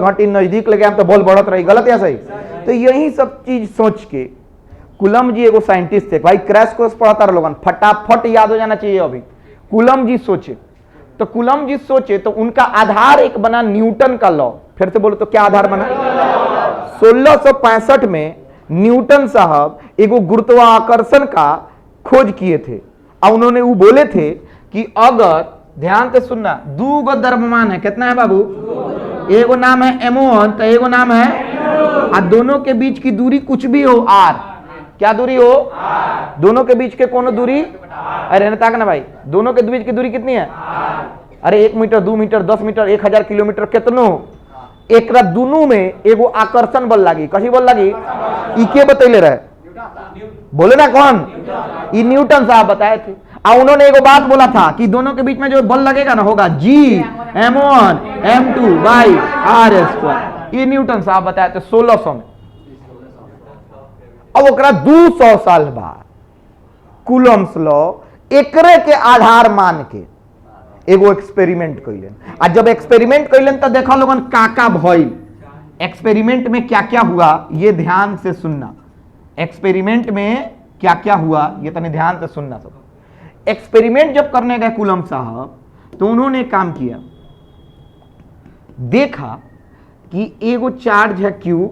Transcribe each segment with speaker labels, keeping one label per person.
Speaker 1: घंटी नजदीक लगे हम तो बॉल बढ़त रही, गलत या सही? तो यही सब चीज सोच के कूलम जी एगो साइंटिस्ट थे भाई, क्रैश कोर्स पढ़ाता रह लोगन, फटाफट याद हो जाना चाहिए। अभी कूलम जी सोचे, तो कूलम जी सोचे तो उनका आधार एक बना न्यूटन का लॉ। फिर से बोलो तो क्या आधार बना? 1665 में न्यूटन साहब एगो गुरुत्वाकर्षण का खोज किए थे और उन्होंने वो बोले थे कि अगर, ध्यान से सुनना, दो गो द्रव्यमान है, कितना है बाबू? एगो नाम है m1 तो एगो नाम है, और दोनों के बीच की दूरी कुछ भी हो r, क्या दूरी हो? दोनों के बीच के कोनो दूरी, अरे ताक ना भाई, दोनों के बीच की दूरी कितनी है? अरे 1 मीटर, 2 मीटर, 10 मीटर, 1000 किलोमीटर, कितनो? एक दोनों में एगो आकर्षण बल लगी, कसी बल लगी? ई के बतैले रहे? बोले ना कौन? ई न्यूटन साहब बताए थे। और उन्होंने एगो बात बोला था कि दोनों के बीच में जो बल लगेगा ना होगा G(m1, m2) बाई r²। ये न्यूटन साहब बताए थे 1600 में। अब ओकरा 200 साल बाद कूलम्स लॉ एकरे के आधार मान के एगो एक्सपेरिमेंट कैलन। आ जब एक्सपेरिमेंट कैलन तो देखा लोगन का भइल। एक्सपेरिमेंट में क्या क्या हुआ ये ध्यान से सुनना। एक्सपेरिमेंट में क्या क्या हुआ ये तने ध्यान से सुनना। सब एक्सपेरिमेंट जब करने गए कूलम साहब तो उन्होंने काम किया, देखा कि एगो चार्ज है Q,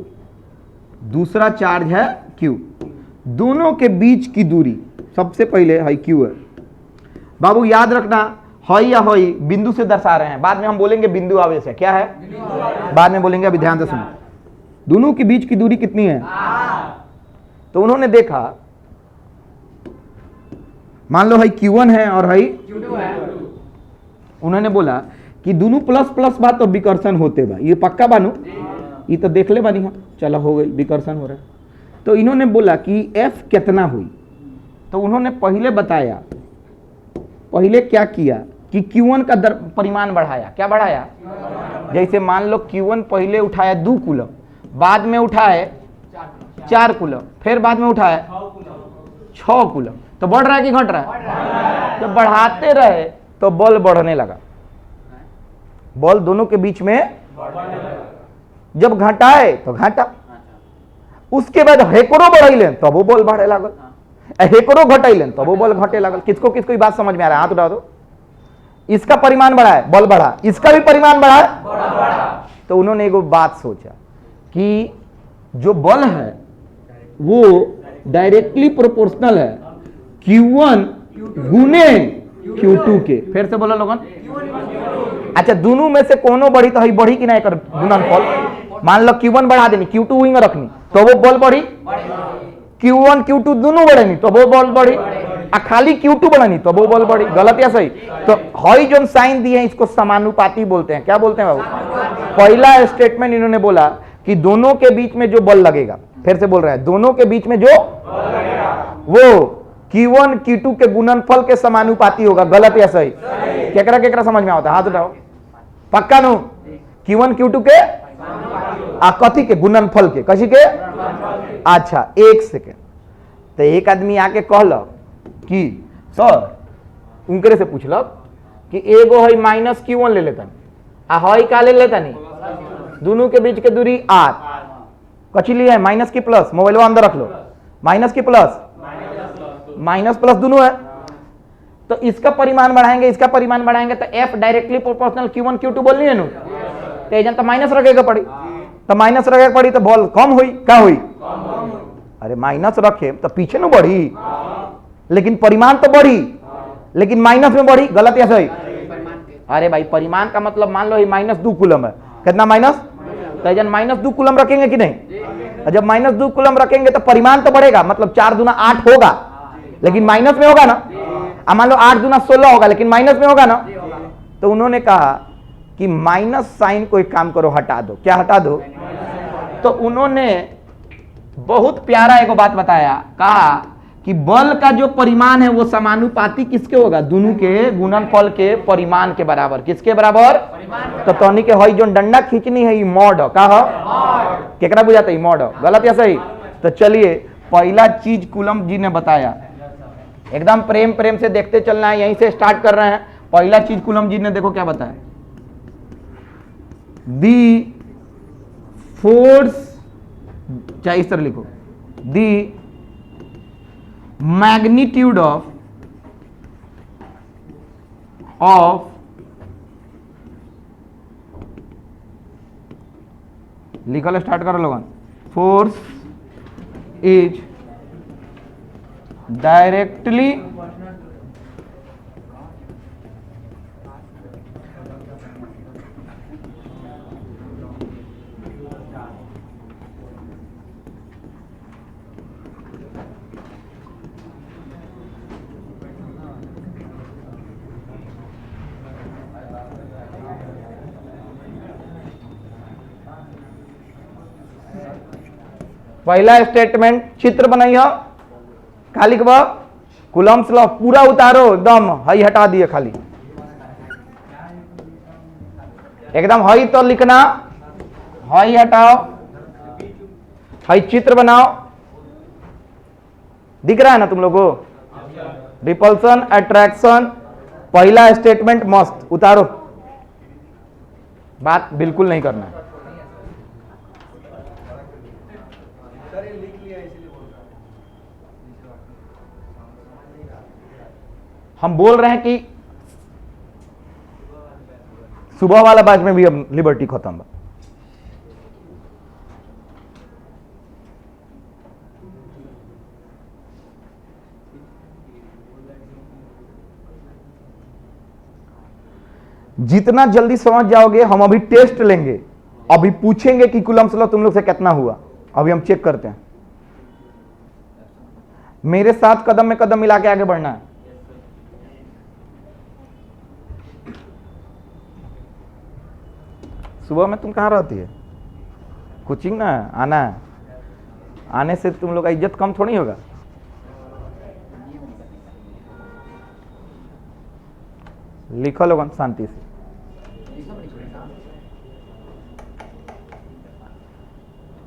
Speaker 1: दूसरा चार्ज है Q, दोनों के बीच की दूरी सबसे पहले है Q है। बाबू याद रखना, हई या हई बिंदु से दर्शा रहे हैं, बाद में हम बोलेंगे बिंदु आवेश है, क्या है? बाद में बोलेंगे, अभी ध्यान से सुनो। दोनों के बीच की दूरी कितनी है? तो उन्होंने देखा, मान लो हई Q1 है और हई Q2 है। उन्होंने बोला कि दोनों प्लस प्लस बात तो विकर्षण होते बा, ये पक्का बानू, ये तो देख ले बानी हम, चलो हो गई, विकर्षण हो रहा है। तो इन्होंने बोला कि F कितना हुई, तो उन्होंने पहले बताया, पहले क्या किया कि Q1 का परिमाण बढ़ाया। क्या बढ़ाया? जैसे मान लो Q1 पहले उठाया 2 कूलम, बाद में उठाए 4 कूलम, फिर बाद में उठाए 6 कूलम, तो बढ़ रहा है कि घट रहा है? जब बढ़ाते रहे तो बल बढ़ने लगा, बल दोनों के बीच में, जब घटाए तो घटा, उसके बाद हेकरो बढ़ाइलेन तब वो बल बढ़े लागल, हेकरो घटाइलेन तब वो बल घटे लागल। किसको किसको बात समझ में आ रहा है? हाथ उठा दो। इसका परिमाण बढ़ा है, बल बढ़ा, इसका भी परिमाण बढ़ा है। तो उन्होंने एगो बात सोचा कि जो बल है वो डायरेक्टली प्रोपोर्शनल है Q1 गुने Q2 के। फिर से बोलो लोगन। अच्छा, दोनों में से कोनो बढ़ी तो हई बढ़ी कि नहीं कर गुणनफल? मान लो Q1 बढ़ा देनी, Q2 वहीं रखनी, तो वो बल बढ़ी। Q1 Q2 दोनों बढ़ेनी तो वो बल बढ़ी, आ खाली Q2 बढ़नी तो वो बल बढ़ी। गलत या सही? तो हई जो साइन दिए हैं इसको समानुपाती बोलते हैं। क्या बोलते हैं बाबू? पहला स्टेटमेंट इन्होंने बोला कि दोनों के बीच में जो बल लगेगा, फिर से बोल रहे हैं, दोनों के बीच में जो वो Q1 Q2 के गुणनफल के समानुपाती होगा। गलत या सही? केकरा केकरा समझ में आता? हाथ उठाओ। पक्का नो? Q1 Q2 के कथी के? गुणनफल के। कसी के? अच्छा, एक सेकेंड। तो एक आदमी आके कहलक कि सर, उनकरे से पूछलक कि एगो है माइनस Q1 ले लेता, आ हई का ले लेता नहीं, दोनों के बीच के दूरी r, कची लिया है? माइनस की प्लस, मोबाइल अंदर रख लो, माइनस की प्लस, माइनस प्लस दोनों है। तो इसका परिमाण बढ़ाएंगे, इसका परिमाण बढ़ाएंगे तो F directly proportional Q1 Q2 बोलनी है नु, तो एजन तो माइनस रखेगा पड़ी, तो माइनस रखेगा पड़ी तो बॉल कम हुई, क्या हुई? अरे माइनस रखे तो पीछे नु बढ़ी, लेकिन परिमाण तो बढ़ी, लेकिन माइनस में बढ़ी। गलत या सही? अरे भाई, परिमाण का मतलब मान लो ये -2 कूलम है, कितना माइनस? तो एजन -2 कूलम रखेंगे कि नहीं? जब -2 कूलम रखेंगे तो परिमाण तो बढ़ेगा, मतलब 4 दूना 8 होगा, लेकिन माइनस में होगा ना। मान लो 8 दूना 16 होगा, लेकिन माइनस में होगा ना। तो उन्होंने कहा कि माइनस साइन को एक काम करो, हटा दो। क्या हटा दो? तो उन्होंने बहुत प्यारा एक बात बताया, कहा कि बल का जो परिमाण है वो समानुपाती किसके होगा? दोनों के गुणनफल के परिमाण के बराबर। किसके बराबर? तो तोनी के हई जो डंडा खींचनी है, मॉड का हो, केकरा बुझाता है? मॉड। गलत या सही? तो चलिए, पहला चीज कूलम जी ने बताया, एकदम प्रेम प्रेम से देखते चलना है, यहीं से स्टार्ट कर रहे हैं। पहला चीज कूलम जी ने देखो क्या बताया, दी फोर्स, चाहे इस तरह लिखो, द मैग्नीट्यूड ऑफ लिखल स्टार्ट करो लोगन, फोर्स इज डायरेक्टली पहला स्टेटमेंट चित्र बनाइए, खाली के कूलम्ब्स लॉ पूरा उतारो एकदम, हई हटा दिए खाली एकदम, हई तो लिखना, हई हटाओ, हई चित्र बनाओ, दिख रहा है ना तुम लोगों को? रिपल्सन, अट्रैक्शन, पहला स्टेटमेंट मस्त उतारो, बात बिल्कुल नहीं करना है। हम बोल रहे हैं कि सुबह वाला बैच में भी अब लिबर्टी खत्म है। जितना जल्दी समझ जाओगे, हम अभी टेस्ट लेंगे, अभी पूछेंगे कि कूलम्ब्स लॉ तुम लोग से कितना हुआ, अभी हम चेक करते हैं। मेरे साथ कदम में कदम मिला के आगे बढ़ना है। सुबह में तुम कहाँ रहती है? कोचिंग ना आना है, आने से तुम लोग का इज्जत कम थोड़ी होगा। लिखो लोगन शांति से,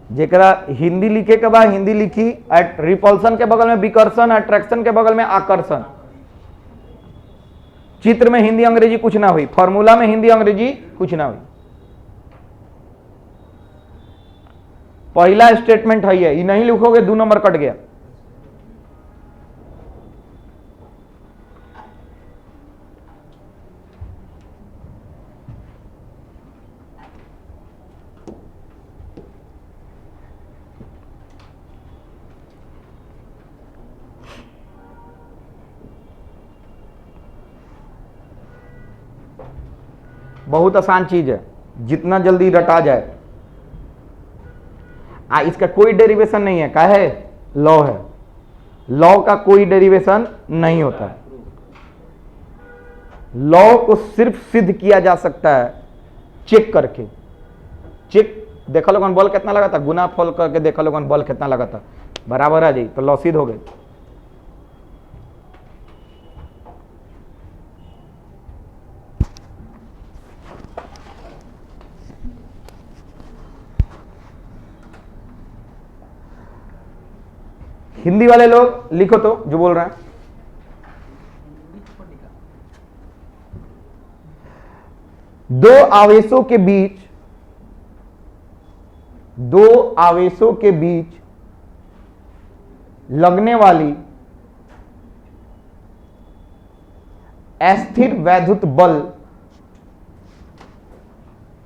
Speaker 1: जेकरा हिंदी लिखे के बाद हिंदी लिखी, रिपल्सन के बगल में विकर्षण, अट्रैक्शन के बगल में आकर्षण, चित्र में हिंदी अंग्रेजी कुछ ना हुई, फॉर्मूला में हिंदी अंग्रेजी कुछ ना हुई। पहला स्टेटमेंट है ये नहीं लिखोगे 2 नंबर कट गया। बहुत आसान चीज है, जितना जल्दी रटा जाए। इसका कोई डेरिवेशन नहीं है, क्या है? लॉ है। लॉ का कोई डेरिवेशन नहीं होता है। लॉ को सिर्फ सिद्ध किया जा सकता है चेक करके। चेक देखा लोगन बल कितना लगा था, गुना फल करके देखा लोगन बल कितना लगा था, बराबर आ जाए तो लॉ सिद्ध हो गई। हिंदी वाले लोग लिखो तो जो बोल रहे हैं। दो आवेशों के बीच लगने वाली अस्थिर वैद्युत बल,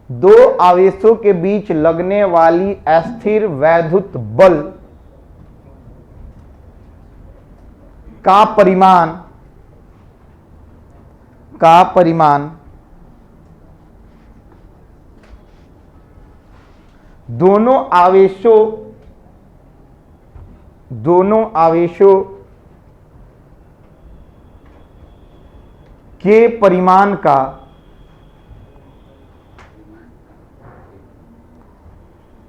Speaker 1: दो आवेशों के बीच लगने वाली अस्थिर वैद्युत बल का परिमाण दोनों आवेशों के परिमाण का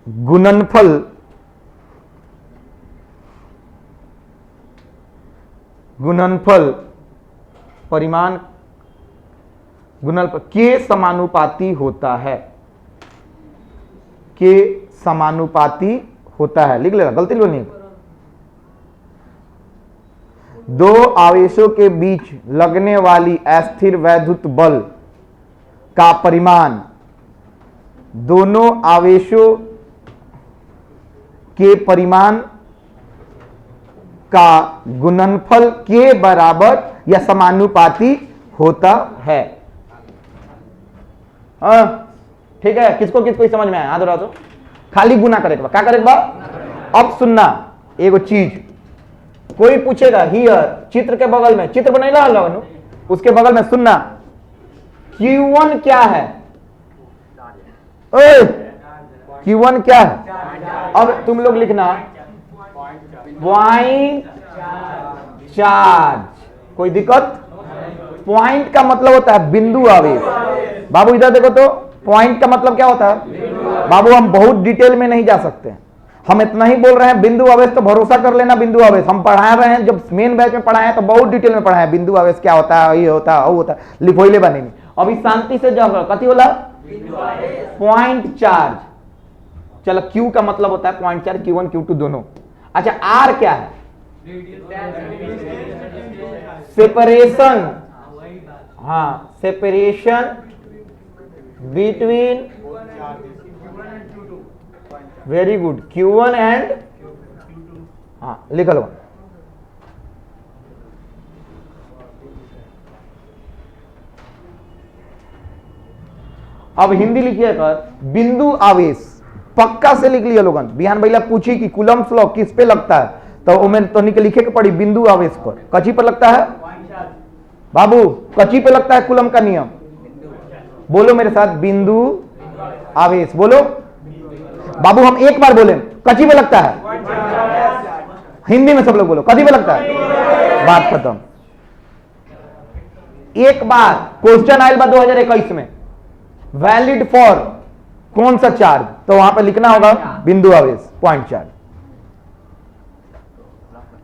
Speaker 1: गुणनफल परिमाण गुणनफल के समानुपाती होता है, के समानुपाती होता है। लिख लेना, गलती बोलनी। दो आवेशों के बीच लगने वाली अस्थिर वैद्युत बल का परिमाण दोनों आवेशों के परिमाण का गुणनफल के बराबर या समानुपाती होता है। ठीक है, किसको किसको समझ में आया? हाथ उठाओ तो। खाली गुना करेगा, क्या करेगा? अब सुनना, एगो चीज कोई पूछेगा, हियर चित्र के बगल में चित्र बनेगा हल्ला, उसके बगल में सुनना, Q1 क्या है? ओए Q1 क्या है? अब तुम लोग लिखना पॉइंट चार्ज। कोई दिक्कत? पॉइंट का मतलब होता है बिंदु आवेश। बाबू इधर देखो तो, पॉइंट का मतलब क्या होता है? बाबू हम बहुत डिटेल में नहीं जा सकते, हम इतना ही बोल रहे हैं। बिंदु आवेश तो भरोसा कर लेना, बिंदु आवेश हम पढ़ा रहे हैं, जब मेन बैच में पढ़ाए तो बहुत डिटेल में पढ़ाए। बिंदु आवेश क्या होता है, ये होता है, वो होता है, लिखोइले बनेंगे। अभी शांति से जाओ, कथी बोला? Point charge. चलो, Q का मतलब होता है पॉइंट चार्ज, Q1 Q2 दोनों। अच्छा, R क्या है? सेपरेशन। हाँ, separation between, very good, Q1 and, हाँ लिख लो। अब हिंदी लिखिए कर, बिंदु आवेश पक्का से लिख लिया लोगन। बिहान भैया पूछी कि कूलम्ब्स लॉ किस पे लगता है, तो उमें तो लिखे के पड़ी बिंदु आवेश पर। कची पर लगता है बाबू? कची पे लगता है कूलम्ब का नियम? बोलो मेरे साथ, बिंदु आवेश। बोलो बाबू, हम एक बार बोले, कची पे लगता है? हिंदी में सब लोग बोलो, कची पे लगता है? बात खत्म। एक बार क्वेश्चन आयल बा 2021 में, वैलिड फॉर कौन सा चार्ज, तो वहां पे लिखना होगा बिंदु आवेश, पॉइंट चार्ज।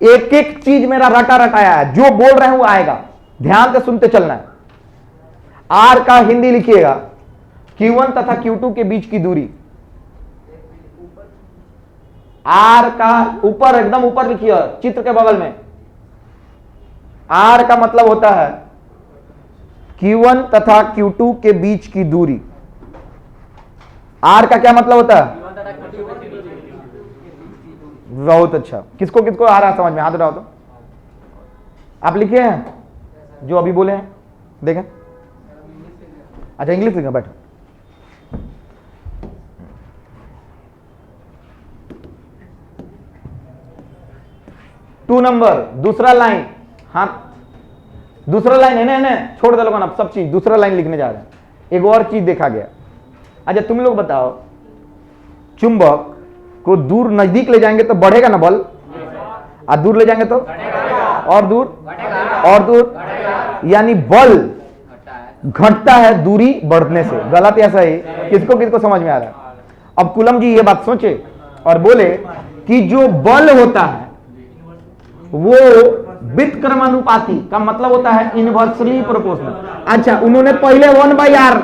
Speaker 1: एक एक चीज मेरा रटा रटाया है, जो बोल रहे हैं वो आएगा, ध्यान से सुनते चलना है। आर का हिंदी लिखिएगा, Q1 तथा Q2 के बीच की दूरी। आर का ऊपर, एकदम ऊपर लिखिए, चित्र के बगल में। आर का मतलब होता है Q1 तथा Q2 के बीच की दूरी। आर का क्या मतलब होता है? बहुत अच्छा, किसको किसको आ रहा है समझ में? हाथ उठाओ तो। आप लिखे हैं जो अभी बोले हैं, देखें। अच्छा, इंग्लिश लिखा, बैठो। टू नंबर, दूसरा लाइन। हाँ, दूसरा लाइन है ना, छोड़ दो लोगों, अब सब चीज दूसरा लाइन लिखने जा रहे हैं। एक और चीज देखा गया। अच्छा, तुम लोग बताओ, चुंबक को दूर नजदीक ले जाएंगे तो बढ़ेगा ना बल, और दूर ले जाएंगे तो और दूर और दूर, यानी बल घटता है दूरी बढ़ने से। गलत या सही? किसको किसको समझ में आ रहा है? अब कूलम्ब जी ये बात सोचे और बोले कि जो बल होता है वो व्युत्क्रमानुपाती का मतलब होता है इनवर्सली प्रोपोर्शनल। अच्छा, उन्होंने पहले 1/r,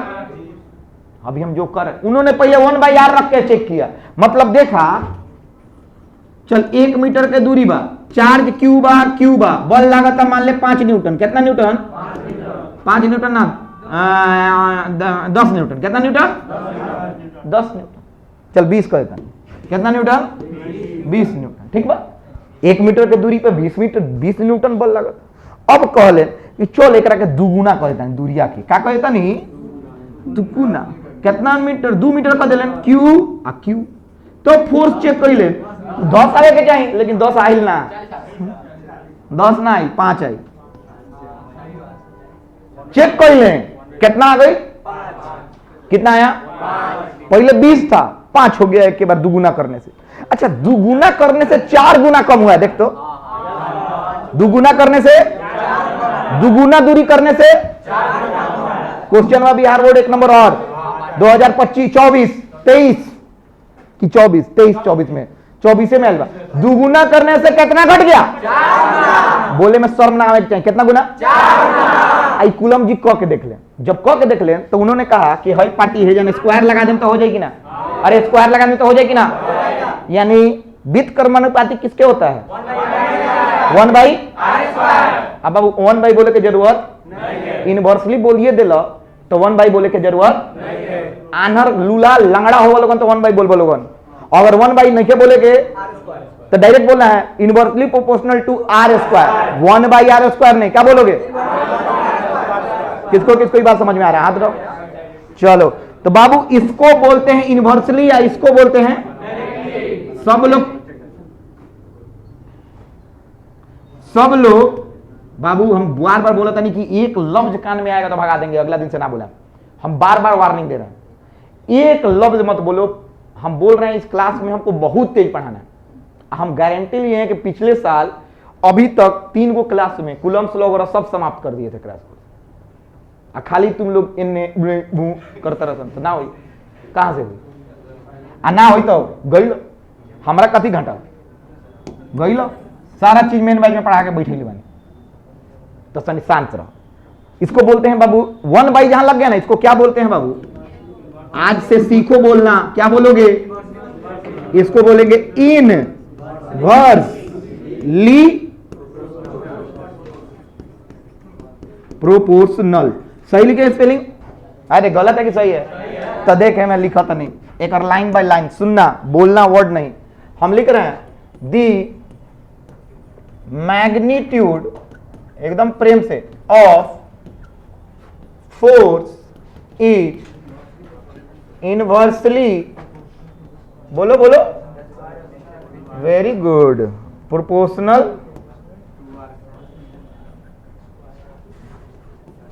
Speaker 1: अभी हम जो कर रहे हैं, उन्होंने पहले 1/r रख के चेक किया, मतलब देखा, चल 1 मीटर के दूरी बा, चार्ज Q बा, बल लागत मान ले 5 न्यूटन। कितना न्यूटन? 5 न्यूटन ना, 10 न्यूटन। कितना न्यूटन? 10 न्यूटन। चल 20 कर देता। कितना न्यूटन? 20 न्यूटन। ठीक बा, 1 मीटर के दूरी पे 20 न्यूटन बल लागत। अब कहले कि चल एकरा के दुगुना कर देता, दूरिया के का कहता नहीं, दुगुना। कितना मीटर? 2 मीटर कर देलन, Q। तो फोर्स चेक कर ले, 10 आवे के चाहिए, लेकिन 10 आइल ना, 10 ना आई, 5 आई। चेक कर ले कितना आ गई, कितना आया? पहले 20 था, 5 हो गया एक के बाद दुगुना करने से। अच्छा, दुगुना करने से 4 गुना कम हुआ है, देख तो। दुगुना करने से, दुगुना दूरी करने से। क्वेश्चन में बिहार बोर्ड 1 नंबर और 2025 24 23 की 24 में 24 में दुगुना करने से कितना घट गया? बोले में शर्म ना आवे चाहिए, कितना गुना? 4 गुना। कूलम्ब जी क के देख ले, जब क के देख ले तो उन्होंने कहा कि हई पार्टी है, जन स्क्वायर लगा दें तो हो जाएगी ना। अरे स्क्वायर लगा दें तो हो जाएगी ना, यानी व्युत्क्रमानुपाती किसके होता है? 1/r²। अब 1 बोले के जरूरत, इनवर्सली बोलिए दिल तो 1 बोले के जरूरत। आनर लूला लंगड़ा होगा लोगन तो 1 बोल लोगन। अगर 1/, नहीं बोलेगे तो डायरेक्ट बोलना है inversely proportional to r square, 1/r², नहीं क्या बोलोगे? किसको किसको बात समझ में आ रहा है? हाथ रखो। चलो तो बाबू इसको बोलते हैं इनवर्सली या इसको बोलते हैं? सब लोग बाबू, हम बार बार बोला था नहीं कि एक लफ्ज कान में आएगा तो भगा देंगे, अगला दिन से ना बोला। हम बार बार वार्निंग दे रहे हैं, एक लफ्ज मत बोलो। हम बोल रहे हैं इस क्लास में हमको बहुत तेज पढ़ाना है। हम गारंटी लिए हैं कि पिछले साल अभी तक 3 गो क्लास में कूलम्स लॉ वगैरह सब समाप्त कर दिए थे क्लास को, खाली तुम लोग इन्ने करते रहते तो ना हुई। कहां से हुई? ना हुई तो गई हमारा कथी घंटा गई लो, सारा चीज मेन बैच में पढ़ा के बैठे बानी, तो सनी शांत रहो। इसको बोलते हैं बाबू 1/, जहां लग गया ना, इसको क्या बोलते हैं बाबू? आज से सीखो बोलना, क्या बोलोगे? इसको बोलेंगे इनवर्सली प्रोपोर्शनल। सही लिखे स्पेलिंग? अरे गलत है कि सही है? तो देखे मैं लिखा था नहीं, एक और लाइन बाय लाइन सुनना, बोलना, वर्ड नहीं। हम लिख रहे हैं दी मैग्नीट्यूड, एकदम प्रेम से, ऑफ फोर्स इज इनवर्सली, बोलो बोलो, very good, proportional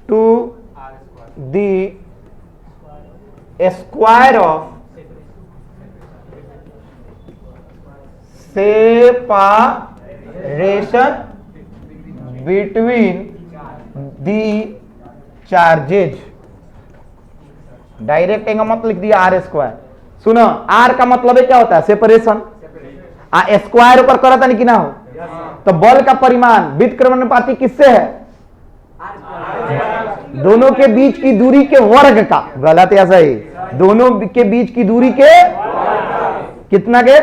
Speaker 1: to the square of separation between the charges. Direct angle मत लिख दिया r²। सुनो, r का मतलब है क्या होता है? सेपरेशन। स्क्वायर ऊपर करा था नहीं कि ना हो, तो बल का परिमाण व्युत्क्रमानुपाती किससे है? दोनों के बीच की दूरी के वर्ग का। गलत या सही? दोनों के बीच की दूरी के कितना के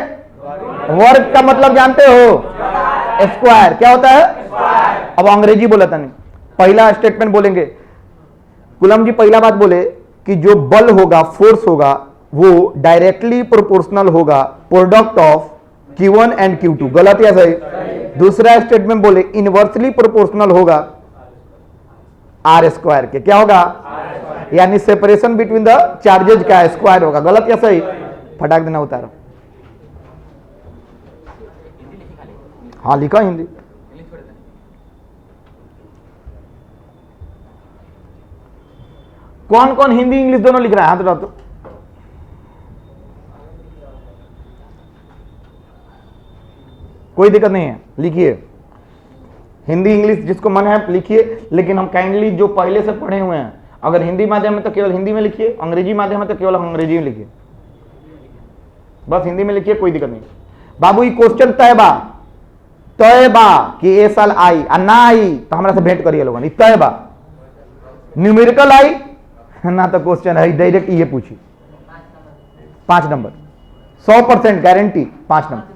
Speaker 1: वर्ग का मतलब जानते हो? स्क्वायर क्या होता है? अब अंग्रेजी बोला था नहीं, पहला स्टेटमेंट बोलेंगे। कूलम जी पहला बात बोले कि जो बल होगा, फोर्स होगा, वो डायरेक्टली प्रोपोर्शनल होगा product of Q1 and Q2। गलत या सही? दूसरा स्टेटमेंट बोले इनवर्सली प्रोपोर्शनल होगा r² के। क्या होगा? यानी सेपरेशन बिटवीन द चार्जेज का स्क्वायर होगा। गलत या सही? फटाक देना, उतारो। हाँ लिखा हिंदी। कौन कौन हिंदी इंग्लिश दोनों लिख रहा है? हाथ उठाओ तो। कोई दिक्कत नहीं है, लिखिए। हिंदी इंग्लिश जिसको मन है लिखिए, लेकिन हम काइंडली जो पहले से पढ़े हुए हैं, अगर हिंदी माध्यम में तो केवल हिंदी में लिखिए, अंग्रेजी माध्यम में तो केवल अंग्रेजी में लिखिए। बस हिंदी में लिखिए, कोई दिक्कत नहीं। बाबू ये क्वेश्चन तय बा कि ए साल आई और ना आई तो हमारा से भेंट करिए लोगन। तय बा, न्यूमेरिकल आई ना तो क्वेश्चन है डायरेक्ट ये पूछी। 5 number 100% guarantee, 5 number.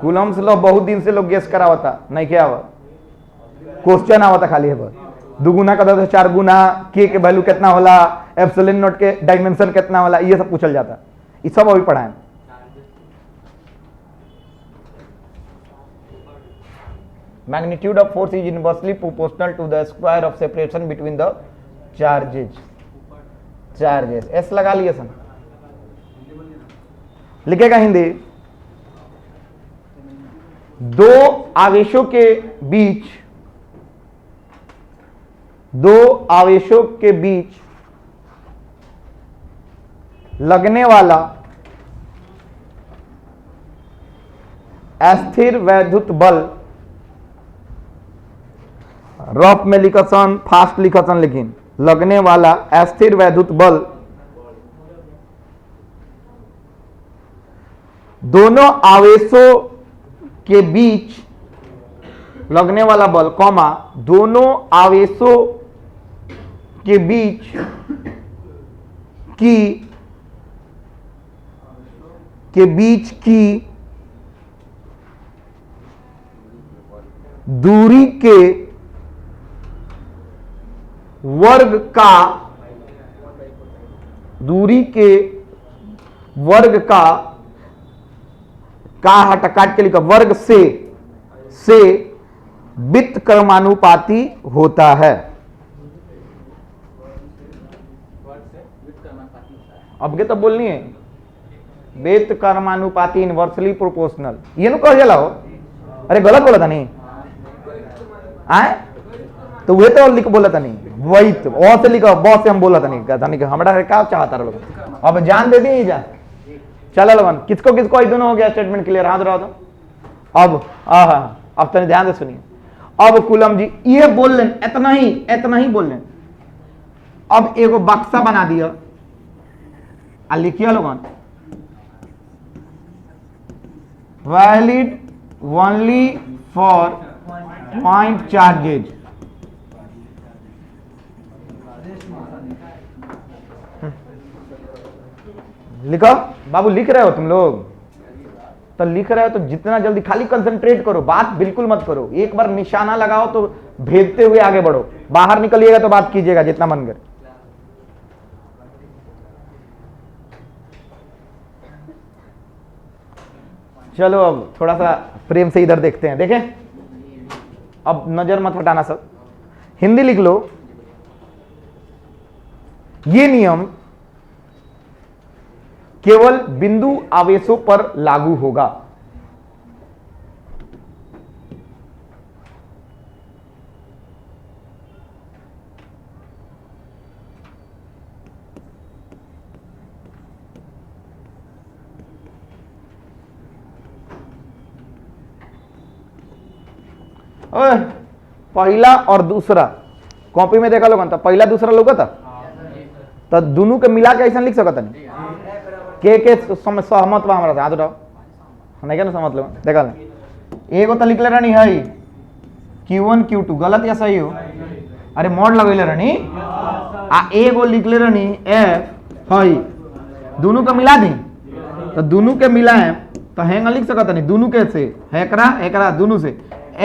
Speaker 1: Coulomb's law बहुत दिन से लोग गेस करा होता नहीं, क्या हुआ? क्वेश्चन आवा था खाली है बस। 2 गुना का 10 4 गुना, के वैल्यू कितना होला, एप्सिलॉन नॉट के डायमेंशन कितना होला, ये सब पूछल जाता। ये सब अभी पढ़ाएं। Magnitude of force is inversely proportional to the square of separation between the charges. एस लगा लिए सन। लिखेगा हिंदी, दो आवेशों के बीच लगने वाला अस्थिर वैद्युत बल, रफ में लिखसन, फास्ट लिखसन, लेकिन लगने वाला अस्थिर वैद्युत बल दोनों आवेशों के बीच लगने वाला बल, कॉमा, दोनों आवेशों के बीच की दूरी के वर्ग का दूरी के वर्ग का हटा काट के लिखा, वर्ग से वित्त क्रमानुपाती होता है। अब के तो बोलनी है वित्त क्रमानुपाती इनवर्सली प्रोपोर्शनल, ये नु कह जाला हो। अरे गलत बोला था नहीं आए तो वे तो लिख बोला था नहीं, वही तो ओ से लिखा, बॉस से हम बोला था नहीं, कहता नहीं कि हमरा क्या चाहता लोग। अब जान दे दी जा, चलो लगन किसको किसको ये दोनों हो गया स्टेटमेंट क्लियर, हाथ रहा तो अब अब तने ध्यान से सुनिए। अब कुलम जी ये बोल लें, इतना ही बोल लें। अब एगो बक्सा बना दिया आ लिखिए लोगन, valid only for point charges. लिखो बाबू, लिख रहे हो तुम लोग तो लिख रहे हो तो जितना जल्दी, खाली कंसंट्रेट करो, बात बिल्कुल मत करो। एक बार निशाना लगाओ तो भेजते हुए आगे बढ़ो, बाहर निकलिएगा तो बात कीजिएगा जितना मन करे। चलो अब थोड़ा सा प्रेम से इधर देखते हैं, देखें अब नजर मत हटाना सब, हिंदी लिख लो। ये नियम केवल बिंदु आवेशों पर लागू होगा। पहला और दूसरा कॉपी में देखा लोगन, तो पहला दूसरा लोग था तो दोनों के मिला के ऐसा लिख सकता नहीं के सहमत बा हमारा हाथ उठाओ, नहीं क्या सहमत लोग देखा एगो तो लिखले रहनी है Q1 Q2, गलत या सही हो? अरे मोड लगेले रहनी आ एगो लिखले रहनी F है, दोनों का मिला दी तो दोनों के मिला है तो हैंगा लिख सकता नहीं, दोनों के से एकरा दोनों से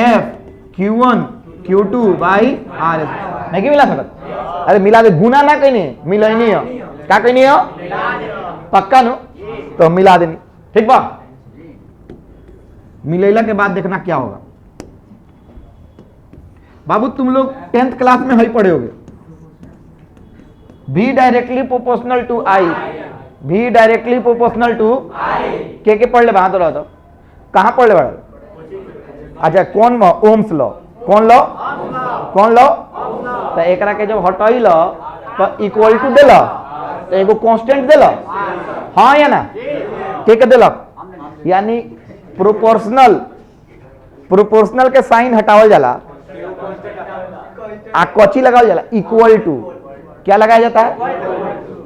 Speaker 1: F Q1 Q2 by R नहीं कि मिला सकता। अरे मिला दे, गुना ना कहीं नहीं मिला ही नहीं हो, क्या कहीं नहीं हो पक्का नो तो मिला देनी, ठीक बा। मिलेला के बाद देखना क्या होगा। बाबू तुम लोग 10th क्लास में ही पढ़े होगे, V directly proportional to I, V directly proportional to के पढ़ ले बात रहा, तो कहां पढ़ ले बड़ा? अच्छा कौन ओम्स लॉ, कौन लॉ तो एकरा के जब हटाई लो तो इक्वल टू देला तो एगो कांस्टेंट देला, हाँ या ना के देलक, यानी प्रोपोर्शनल के साइन हटावल जाला आ कॉची लगावल जाला, इक्वल टू क्या लगाया जाता है,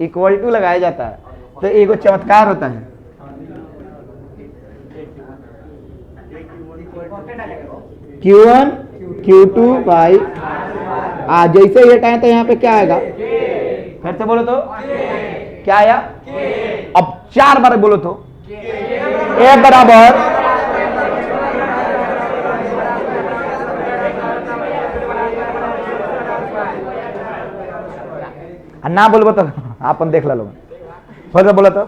Speaker 1: इक्वल टू लगाया जाता है। तो एगो चमत्कार होता है, Q1 Q2 बाई जैसे ये टाइम तो यहाँ पे क्या आएगा, फिर से बोलो तो क्या आया, अब 4 बार बोलो तो A बराबर ना बोलो तो आपन देख लो, फिर से बोलो तो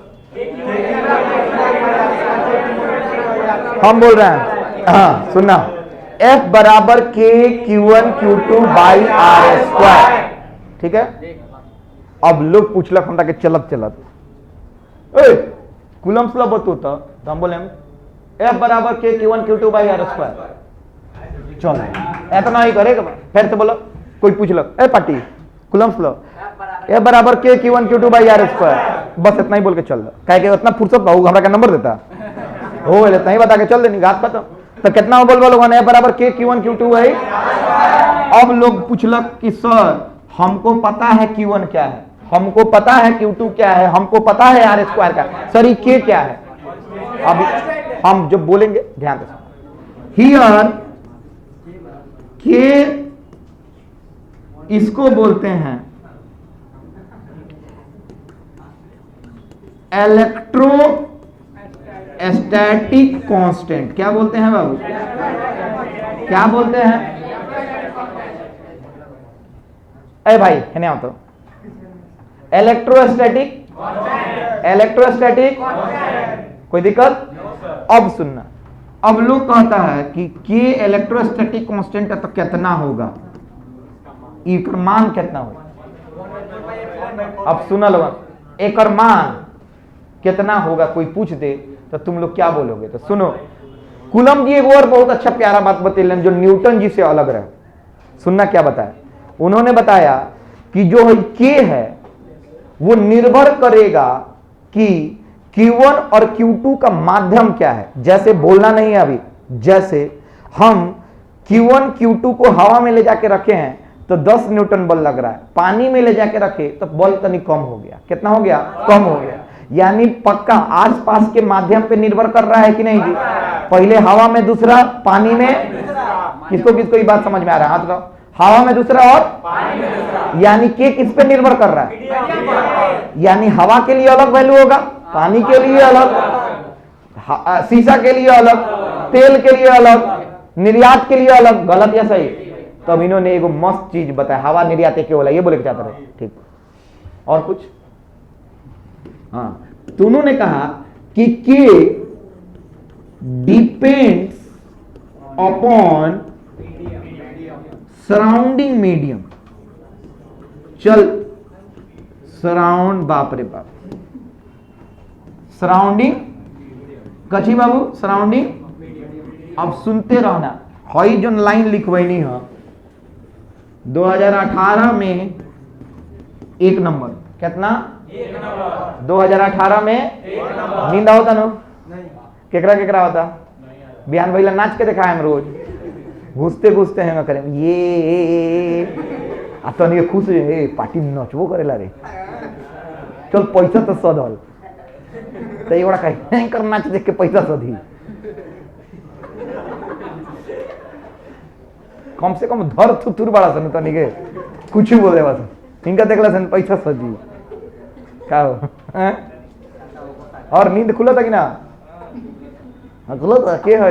Speaker 1: हम बोल रहे हैं, हाँ सुनना, F बराबर K Q1 Q2 by R square, ठीक है। अब लोग पूछलक हमरा के चलत कुलम्स लॉ बतो तो हम बोले F बराबर K Q1 Q2 by R square, चलो इतना ही करेगा। फिर से बोलो, कोई पूछलक पार्टी कुलम्स लॉ F बराबर K Q1 Q2 by R square, बस इतना ही बोल के चल दो, कहे कि उतना फुर्सत बहु हमरा का नंबर देता हो गए, इतना ही बता के चल देनी घात खत्म। तो कितना बोल बोलो F बराबर K Q1 Q2 है। अब लोग पूछलक कि सर हमको पता है Q1 क्या है, हमको पता है Q2 क्या है, हमको पता है R स्क्वायर का, सर ये K क्या है। अब हम जब बोलेंगे ध्यान से, हियर K इसको बोलते हैं इलेक्ट्रो स्टैटिक कांस्टेंट। क्या बोलते हैं बाबू, क्या बोलते हैं? ए भाई है ना, तो इलेक्ट्रोस्टैटिक इलेक्ट्रोस्टैटिक, कोई दिक्कत? अब सुनना, अब लोग कहता है कि के इलेक्ट्रोस्टैटिक कांस्टेंट है तो कितना होगा, एक मान कितना होगा? अब सुना लो, एक मान कितना होगा कोई पूछ दे तो तुम लोग क्या बोलोगे? तो सुनो, कूलम जी एक और बहुत अच्छा प्यारा बात बतेलन जो न्यूटन जी से अलग रहे। सुनना क्या बताया उन्होंने? बताया कि जो के है वो निर्भर करेगा कि Q1 और Q2 का माध्यम क्या है। जैसे बोलना नहीं है अभी, जैसे हम Q1 Q2 को हवा में ले जाके रखे हैं तो 10 न्यूटन बल लग रहा है, पानी में ले जाके रखे तो बल तनी कम हो गया। कितना हो गया? कम हो गया। यानी पक्का आसपास के माध्यम पे निर्भर कर रहा है कि नहीं जी? पहले हवा में, दूसरा पानी में। किसको किसको ये बात समझ में आ रहा है? हाथ लगाओ। हवा में दूसरा और पानी में दूसरा। यानी के किस पे निर्भर कर रहा है? यानी हवा के लिए अलग वैल्यू होगा, पानी के लिए अलग, शीशा के लिए अलग, तेल के लिए अलग, निर्यात के लिए अलग। गलत या सही? तब इन्होंने एगो मस्त चीज बताया, हवा निर्यात क्यों होला, ये बोले चाहते रहे। ठीक, और कुछ? हाँ, तो उन्होंने कहा कि के डिपेंड्स अपॉन सराउंडिंग मीडियम। चल सराउंड, बाप रे बाप, सराउंडिंग कची बाबू, सराउंडिंग। अब सुनते रहना, हई जो लाइन लिखवैनी है 2018 में 1 नंबर। कितना? 2018 में नींद होता ना? केकरा केकरा होता? बिहान भैया नाच के दिखाए हम रोज, घुसते घुसते हैं करें ये तो नहीं खुश है, पार्टी नचबो करेला रे, चल पैसा तो सधल तो ये बड़ा कहीं कर नाच देख के पैसा सधी। कम से कम धर थुथुर बड़ा सन तो नहीं कुछ ही बोले बस, इनका देखला सन पैसा सधी का हो। और नींद खुला था कि ना? खुला था के है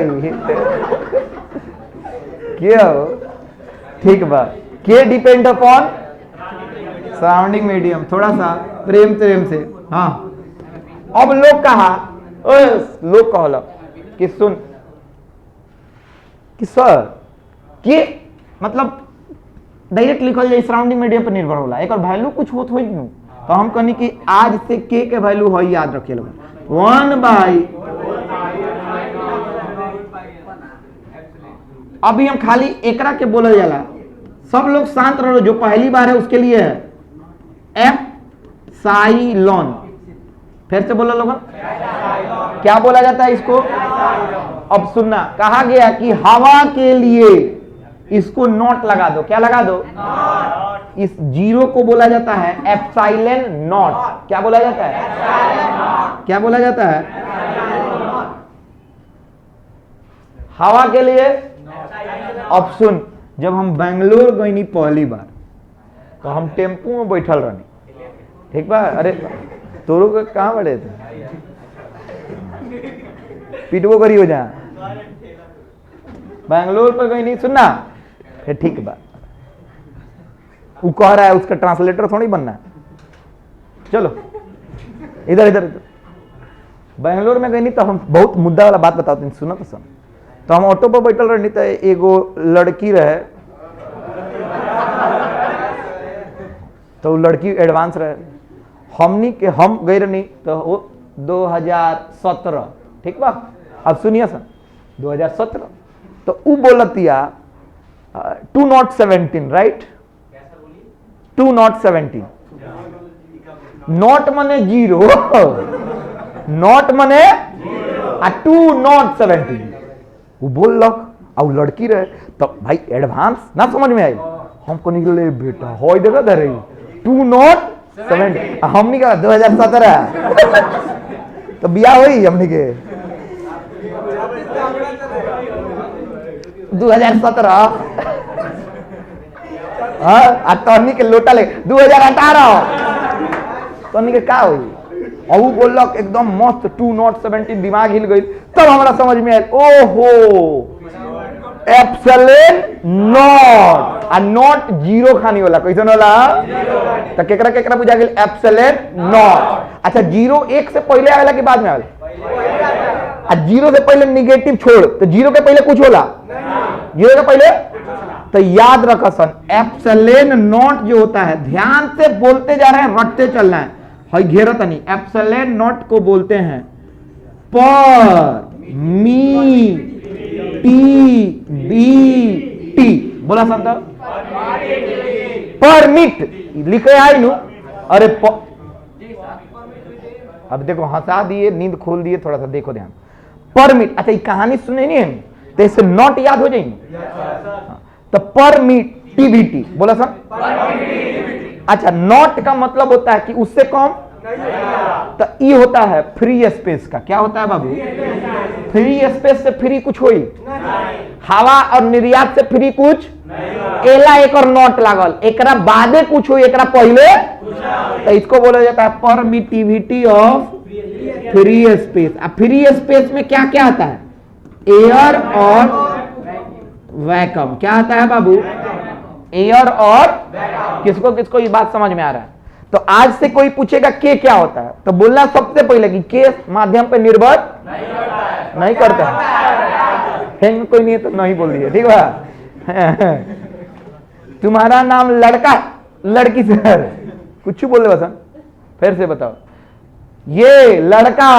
Speaker 1: के हो? ठीक बा, के डिपेंड अपॉन सराउंडिंग मीडियम। थोड़ा सा प्रेम से। हाँ, अब लोग कहा, लोग कहला कि सुन कि सर के मतलब डायरेक्ट लिखल जाए सराउंडिंग मीडियम पर निर्भर होला, एक वैल्यू कुछ होत होई नु। तो हम कहनी कि आज से के वैल्यू हो याद रखे लोग 1/। अभी हम खाली एकरा के बोलल जाला, सब लोग शांत रहो, जो पहली बार है उसके लिए है एप्सिलॉन। फिर से बोलो लोग, क्या बोला जाता है इसको? अब सुनना, कहा गया कि हवा के लिए इसको नॉट लगा दो। क्या लगा दो? इस जीरो को बोला जाता है एप्सिलॉन नॉट। क्या बोला जाता है? क्या बोला जाता है? हवा के लिए। अब सुन, जब हम बेंगलोर गई पहली बार तो हम टेम्पू में बैठल रहनी, ठीक बा? अरे तोरो के कहाँ बड़े थे, पीटवो करी हो जा। बेंगलोर पर गई नहीं, सुनना फिर ठीक बा। वो कह रहा है उसका ट्रांसलेटर थोड़ी बनना है। चलो इधर इधर इधर। बेंगलोर में गई नहीं तो हम बहुत मुद्दा वाला बात बताते हैं, सुनो तो सुन। तो हम ऑटो पर बैठल रहनी तो एगो लड़की रहे, तो वो लड़की एडवांस रहे, हमनी के हम गए रहनी तो वो 2017, ठीक बा? अब सुनिए सर, 2017 तो वो बोलतिया 2/17, राइट? 2/17, नॉट मने जीरो, नॉट मने 2/17 वो बोल लक। और लड़की रहे तो भाई एडवांस ना समझ में आई, हमको निकले बेटा हो देखा दे रही 2/17, हमने कहा 2017 तो बिया हुई हमने के 2017। हाँ, तहनी के लोटा ले 2018 तहनी के का हुई? और वो बोलक एकदम मस्त 2/17, दिमाग हिल गई। तब हमारा समझ में आया, ओहो एप्सिलॉन नॉट। आ नॉट जीरो खानी होला, कैसन होला? तो केकरा केकरा पूछा गेल? Epsilon naught. अच्छा, जीरो एक से पहले आवेला कि बाद में आवेला? आ जीरो से पहले निगेटिव छोड़, तो जीरो के पहले कुछ होला? जीरो के पहले? तो याद रखो सन, एप्सिलॉन नॉट जो होता है, ध्यान से बोलते जा रहे हैं, रटते चल रहे हैं, हई घेरत नहीं। एप्सिलॉन नॉट को बोलते हैं पर मी टी बी टी। बोला संत? परमिट लिखे आई नु। अरे अब देखो, हंसा दिए, नींद खोल दिए, थोड़ा सा देखो ध्यान। परमिट, अच्छा ये कहानी सुने नहीं है तो इससे नॉट याद हो जाएंगे। तो परमिटिविटी, बोला सर? अच्छा, नॉट का मतलब होता है कि उससे कम, तो ई होता है फ्री स्पेस का। क्या होता है बाबू? फ्री स्पेस से फ्री कुछ होई? हवा और निर्यात से फ्री कुछ? एला एक और नॉट लागल, एकरा बादे कुछ हुई, एकरा पहले, तो इसको बोला जाता है परमिटिविटी ऑफ फ्री स्पेस। अब फ्री स्पेस में क्या क्या आता है? एयर और वैक्यूम। क्या आता है बाबू? एयर और, किसको किसको ये बात समझ में आ रहा है? तो आज से कोई पूछेगा के क्या होता है, तो बोलना सबसे पहले कि के माध्यम पे निर्भर नहीं करता है। कोई नहीं है तो नहीं बोल दिए, ठीक है? तुम्हारा नाम लड़का लड़की से कुछ बोले बसन, फिर से बताओ। ये लड़का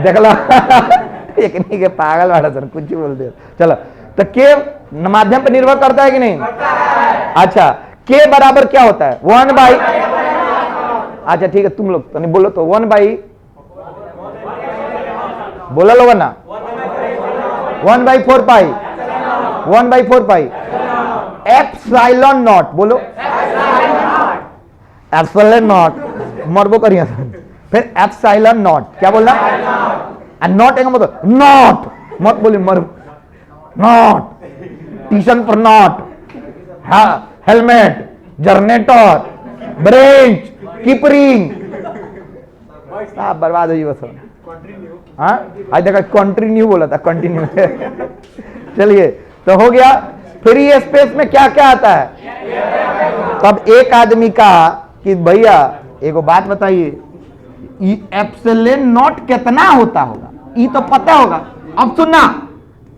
Speaker 1: देखला एक नहीं के पागल वाला सर, कुछ बोल दे। चलो, तो के माध्यम पर निर्भर करता है कि नहीं? अच्छा, के बराबर क्या होता है? 1 बाई, अच्छा ठीक है, तुम लोग तो नहीं बोलो, तो 1 बाई, बोला लोग ना, 1 by 4 pi, 1 by 4 pi epsilon not. बोलो एप्सिलॉन नॉट, मरबो करिए। फिर एप्सिलॉन नॉट, क्या बोलना? नॉट एक मतलब नॉट, मत बोली मर, नॉट ट्यूशन पर नॉट, हेलमेट, जनरेटर, ब्रेंच, कीपरिंग, सब बर्बाद हुई बस। हाँ, आज देखा कंटिन्यू बोला था, कंटिन्यू। चलिए, तो हो गया। फ्री स्पेस में क्या क्या आता है? तब एक आदमी का कि भैया एगो बात बताइए, एप्सिलॉन नॉट कितना होता होगा? ये तो पता होगा। अब सुनना,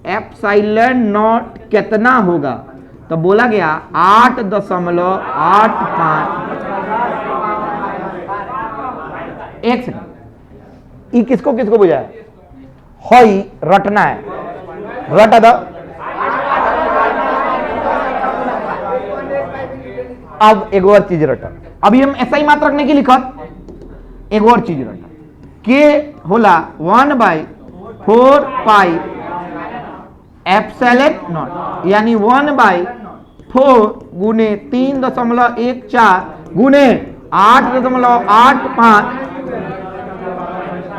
Speaker 1: एप्सिलॉन नॉट कितना होगा? तो बोला गया 8.85। एक सेकंड, ये किसको किसको बुझाया? हई रटना है, रटा दो। अब एक और चीज रटा, अभी हम ऐसा ही मात्रक नहीं की लिखत, एक और चीज रटा। के होला 1 बाई 4 पाई एप्सिलॉन नॉट, यानी 1 बाई 4 गुने 3.14 गुने 8.85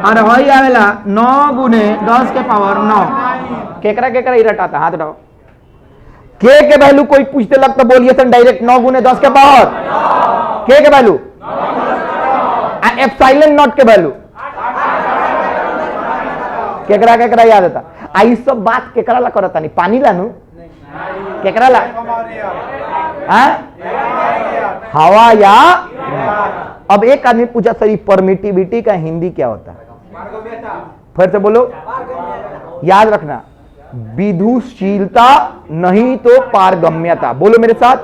Speaker 1: और हई आवेला 9 गुने 10 के पावर 9। केकरा केकरा ही रटाता? हाथ उठाओ। के वैल्यू कोई पूछते लग तो बोलिए सन डायरेक्ट, 9 गुने 10 के पावर के वैल्यू, एप्सिलॉन नॉट के वैल्यू केकरा केकरा याद आता? आई सब बात केकरा ला करता? नहीं पानी लानू, केकरा ला? हवा या? अब एक आदमी पूछा सर परमिटिविटी का हिंदी क्या होता है? फिर से बोलो, याद रखना, विदुशीलता नहीं तो पारगम्यता। बोलो मेरे साथ,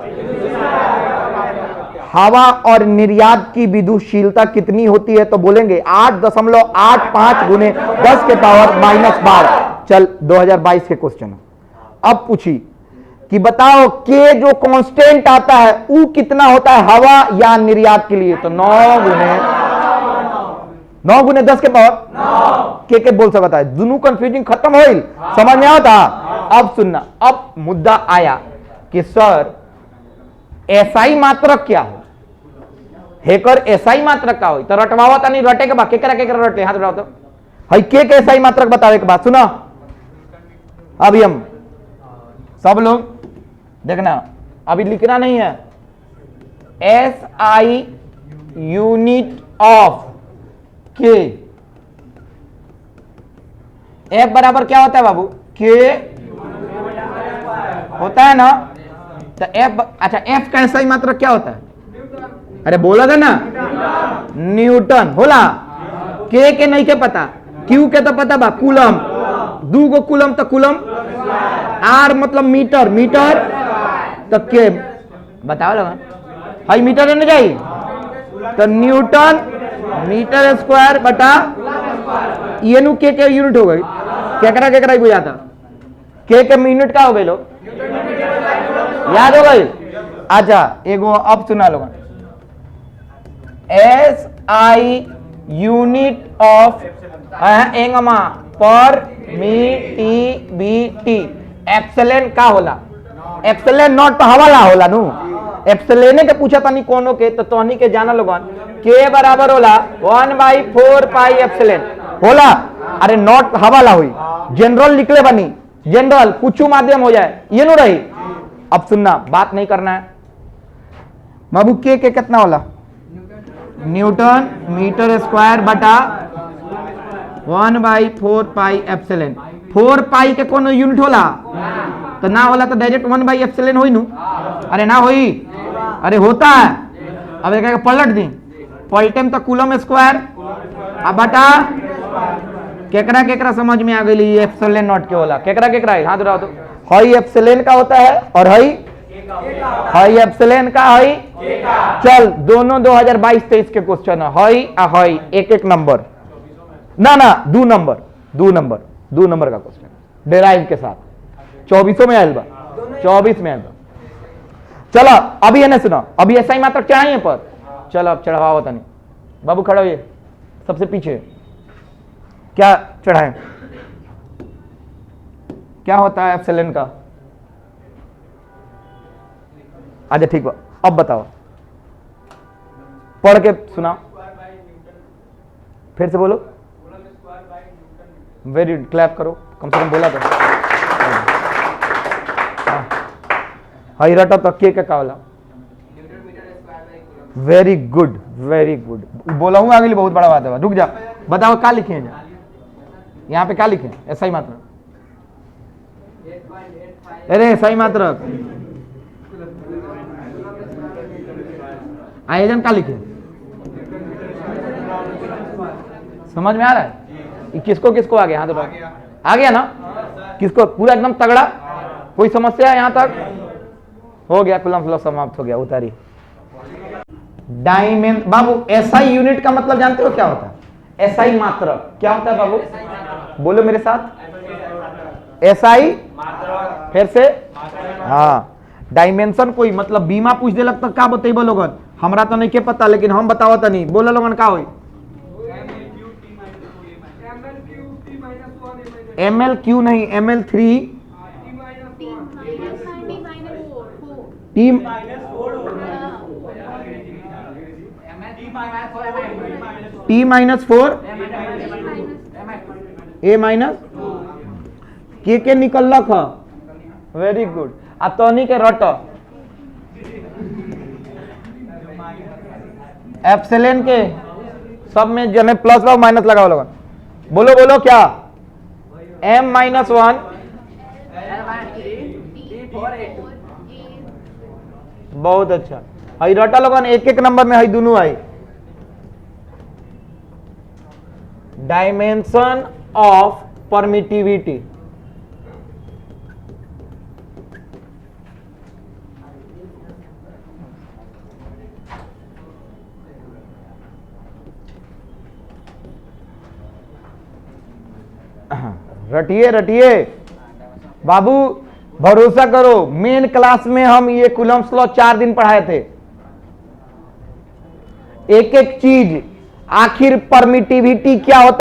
Speaker 1: हवा और निर्यात की विदुशीलता कितनी होती है? तो बोलेंगे 8.85 गुने 10 के पावर -12। चल 2022 के क्वेश्चन। अब पूछी कि बताओ के जो कांस्टेंट आता है वो कितना होता है हवा या निर्यात के लिए? तो 9 गुने 10 के पावर के बोल सकता है। दोनों कंफ्यूजिंग खत्म हो, समझ में आता? अब सुनना, अब मुद्दा आया कि सर एसआई मात्रक क्या हो? हेकर एसआई मात्रक का हो तो रटवावा था नहीं, रटे के बाद केकरा केकरा रटे? हाथ उठाओ तो। हई के एसआई मात्रक बतावे के बाद सुना। अभी हम सब लोग देखना, अभी लिखना नहीं है। एसआई यूनिट ऑफ के, एफ बराबर क्या होता है बाबू? के होता है ना, तो एफ, अच्छा एफ का SI मात्रक क्या होता है? अरे बोला था ना, न्यूटन बोला। के नहीं के पता, क्यू के तो पता बा, कूलम, 2 गो कूलम तो कूलम, आर मतलब मीटर, मीटर तो के बताओ लगा, हाई मीटर रहने जाइए तो न्यूटन मीटर स्क्वायर बटा ये नु के यूनिट हो गई, केकरा ही बुझाता, के यूनिट का हो गई लोग, याद हो गई। अच्छा एगो अब सुना लोग, SI यूनिट ऑफ एंगमा परमिटिविटी, एक्सेलेंट का होला, एक्सेलेंट नॉट तो हवाला होला नु, एप्सिलॉन के पूछा तनी कोनो के तो तोहनी के जाना लोगन के बराबर होला 1/4 पाई एप्सिलॉन होला। अरे नॉट हवाला हुई, जनरल निकले बनी, जनरल कुछ माध्यम हो जाए ये नो रही। अब सुनना, बात नहीं करना है बाबू, के कितना होला, न्यूटन मीटर स्क्वायर बटा 1/4 पाई एप्सिलॉन। 4 पाई के कोनो यूनिट होला तो ना होला तो डायरेक्ट 1/एप्सिलॉन होई नु, अरे ना होई, अरे होता है। अब एक पलट दी, पलटेम तो कूलम स्क्वायर अब बटा केकरा समझ में आ गई, एप्सिलॉन नॉट के होला, केकरा हाथ उठाओ तो, हाई एप्सिलॉन का होता है और हाई एप्सिलॉन का हाई, चल दोनों 2022-23 के क्वेश्चन है, हाई एक नंबर ना 2 नंबर का क्वेश्चन डेराइव के साथ 24 में आयल बा, 24 में आयल बा। चलो अभी है ना सुना, अभी SI मात्रक चढ़ाइए पर, चलो अब चढ़ावा नहीं बाबू, खड़ा होइए सबसे पीछे, क्या चढ़ाए, क्या होता है एप्सिलॉन का? अच्छा ठीक बा, अब बताओ, पढ़ के सुनाओ, फिर से बोलो, वेरी गुड, क्लैप करो, कम से कम बोला तो। हाई रटा तो के का होला, वेरी गुड, बोला हूं आगे बहुत बड़ा बात है। रुक जा, बताओ क्या लिखे हैं यहाँ पे, क्या लिखे SI मात्रक, अरे SI मात्रक आयोजन क्या लिखे, समझ में आ रहा है? किसको आ गया, हाथ उठाओ, आ गया ना, किसको पूरा एकदम तगड़ा, कोई समस्या है यहाँ तक? हो गया, कुलम फ्लो समाप्त हो गया, उतारी। बाबू SI यूनिट का मतलब जानते हो क्या होता है? SI मात्रक क्या होता है बाबू, बोलो मेरे साथ, SI फिर से, हाँ डायमेंशन, कोई मतलब बीमा पूछ दे लगता क्या बताइए लोगन, हमरा तो नहीं के पता लेकिन हम बताओ तो नहीं, बोलो लोगन का होई, MLQ नहीं, ML3 टीम T-4 A- के निकलक है, वेरी गुड। आ तोनी के रट एप्सिलॉन के सब में जने प्लस और माइनस लगाओ लोगन, बोलो क्या, M-1 बहुत अच्छा, हई रटा लोगन एक नंबर में हई दोनों आई, डायमेंशन ऑफ परमिटिविटी, रटिए बाबू, भरोसा करो, मेन क्लास में हम ये कूलम्स लॉ 4 दिन पढ़ाए थे, एक चीज, आखिर परमिटिविटी क्या होता